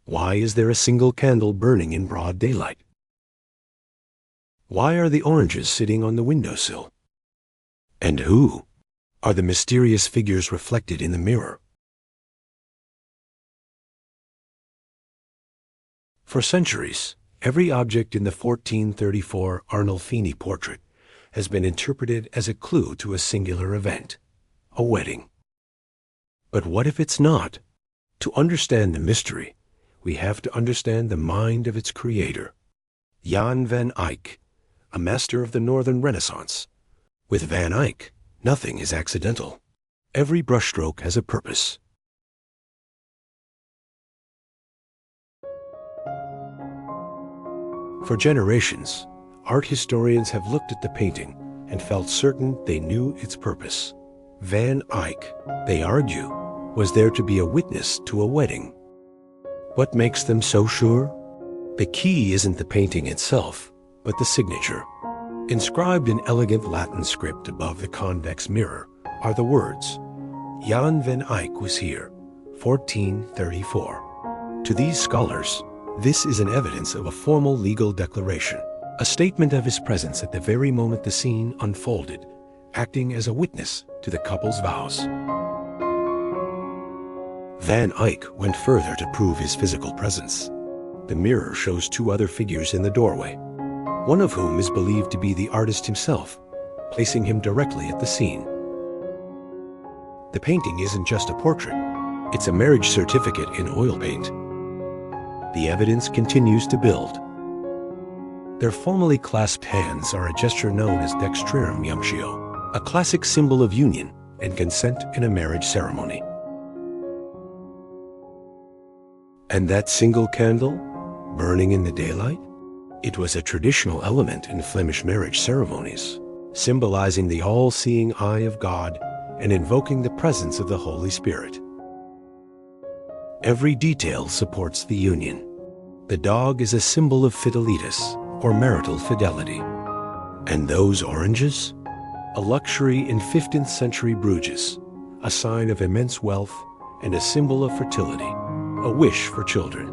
Why is there a single candle burning in broad daylight? Why are the oranges sitting on the windowsill? And who are the mysterious figures reflected in the mirror? For centuries, every object in the 1434 Arnolfini portrait has been interpreted as a clue to a singular event, a wedding. But what if it's not? To understand the mystery, we have to understand the mind of its creator, Jan van Eyck, a master of the Northern Renaissance. With Van Eyck, nothing is accidental. Every brushstroke has a purpose. For generations, art historians have looked at the painting and felt certain they knew its purpose. Van Eyck, they argue, was there to be a witness to a wedding. What makes them so sure? The key isn't the painting itself, but the signature. Inscribed in elegant Latin script above the convex mirror are the words, Jan van Eyck was here, 1434. To these scholars, this is an evidence of a formal legal declaration, a statement of his presence at the very moment the scene unfolded, acting as a witness to the couple's vows. Van Eyck went further to prove his physical presence. The mirror shows two other figures in the doorway, one of whom is believed to be the artist himself, placing him directly at the scene. The painting isn't just a portrait, it's a marriage certificate in oil paint. The evidence continues to build. Their formally clasped hands are a gesture known as dextrerum iunctio, a classic symbol of union and consent in a marriage ceremony. And that single candle, burning in the daylight? It was a traditional element in Flemish marriage ceremonies, symbolizing the all-seeing eye of God and invoking the presence of the Holy Spirit. Every detail supports the union. The dog is a symbol of fidelitas, or marital fidelity. And those oranges? A luxury in 15th century Bruges, a sign of immense wealth and a symbol of fertility, a wish for children.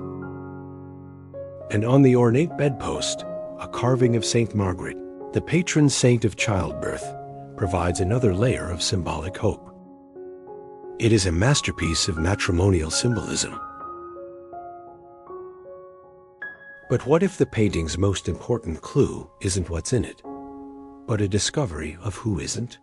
And on the ornate bedpost, a carving of Saint Margaret, the patron saint of childbirth, provides another layer of symbolic hope. It is a masterpiece of matrimonial symbolism. But what if the painting's most important clue isn't what's in it, but a discovery of who isn't?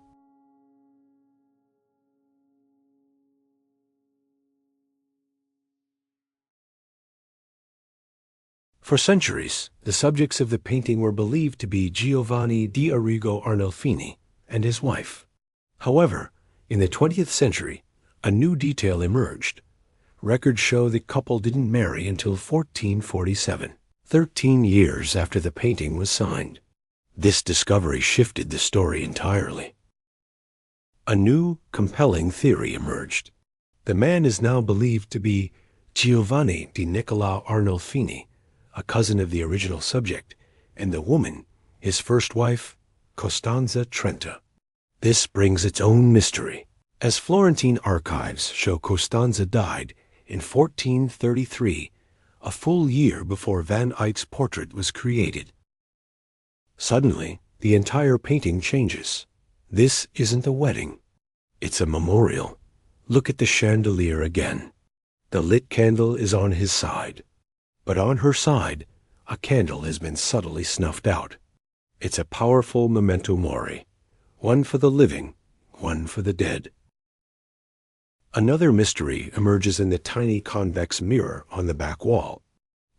For centuries, the subjects of the painting were believed to be Giovanni di Arrigo Arnolfini and his wife. However, in the 20th century, a new detail emerged. Records show the couple didn't marry until 1447, 13 years after the painting was signed. This discovery shifted the story entirely. A new, compelling theory emerged. The man is now believed to be Giovanni di Nicola Arnolfini, a cousin of the original subject, and the woman, his first wife, Costanza Trenta. This brings its own mystery. As Florentine archives show, Costanza died in 1433, a full year before Van Eyck's portrait was created. Suddenly, the entire painting changes. This isn't a wedding. It's a memorial. Look at the chandelier again. The lit candle is on his side. But on her side, a candle has been subtly snuffed out. It's a powerful memento mori, one for the living, one for the dead. Another mystery emerges in the tiny convex mirror on the back wall.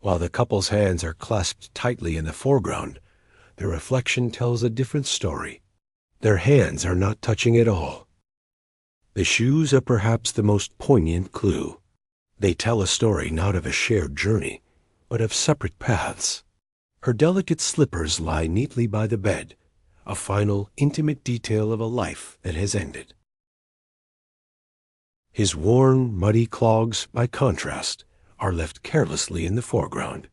While the couple's hands are clasped tightly in the foreground, the reflection tells a different story. Their hands are not touching at all. The shoes are perhaps the most poignant clue. They tell a story not of a shared journey, but of separate paths. Her delicate slippers lie neatly by the bed, a final, intimate detail of a life that has ended. His worn, muddy clogs, by contrast, are left carelessly in the foreground,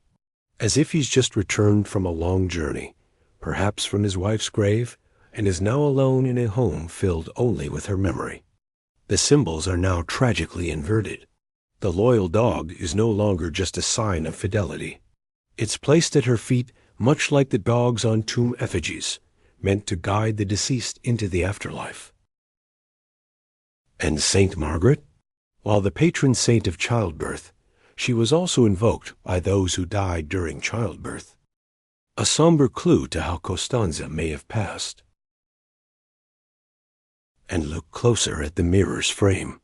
as if he's just returned from a long journey, perhaps from his wife's grave, and is now alone in a home filled only with her memory. The symbols are now tragically inverted. The loyal dog is no longer just a sign of fidelity. It's placed at her feet much like the dogs on tomb effigies, meant to guide the deceased into the afterlife. And Saint Margaret? While the patron saint of childbirth, she was also invoked by those who died during childbirth. A somber clue to how Costanza may have passed. And look closer at the mirror's frame.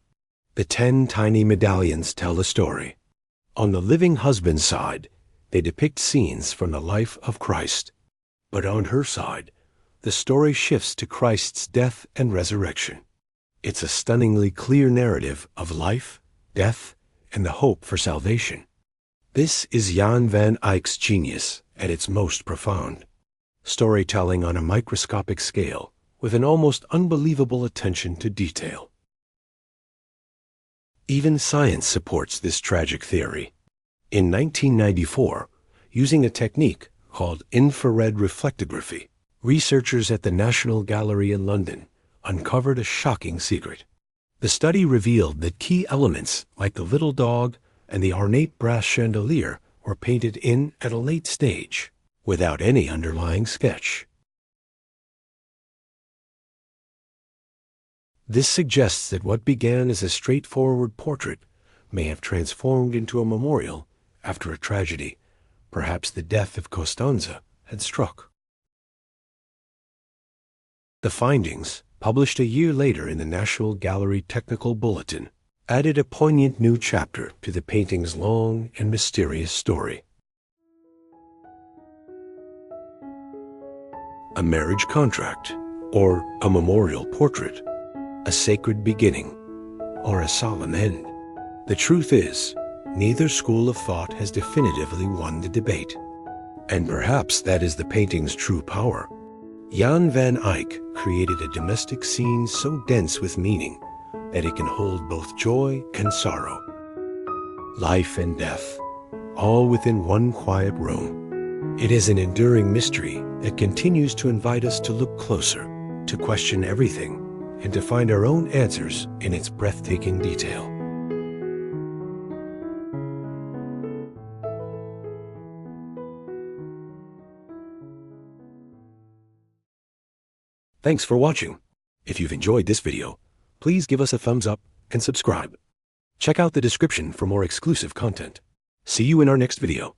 The 10 tiny medallions tell a story. On the living husband's side, they depict scenes from the life of Christ. But on her side, the story shifts to Christ's death and resurrection. It's a stunningly clear narrative of life, death, and the hope for salvation. This is Jan van Eyck's genius at its most profound. Storytelling on a microscopic scale, with an almost unbelievable attention to detail. Even science supports this tragic theory. In 1994, using a technique called infrared reflectography, researchers at the National Gallery in London uncovered a shocking secret. The study revealed that key elements like the little dog and the ornate brass chandelier were painted in at a late stage, without any underlying sketch. This suggests that what began as a straightforward portrait may have transformed into a memorial after a tragedy, perhaps the death of Costanza, had struck. The findings, published a year later in the National Gallery Technical Bulletin, added a poignant new chapter to the painting's long and mysterious story. A marriage contract, or a memorial portrait, a sacred beginning, or a solemn end. The truth is, neither school of thought has definitively won the debate. And perhaps that is the painting's true power. Jan van Eyck created a domestic scene so dense with meaning that it can hold both joy and sorrow, life and death, all within one quiet room. It is an enduring mystery that continues to invite us to look closer, to question everything, and to find our own answers in its breathtaking detail. Thanks for watching. If you've enjoyed this video, please give us a thumbs up and subscribe. Check out the description for more exclusive content. See you in our next video.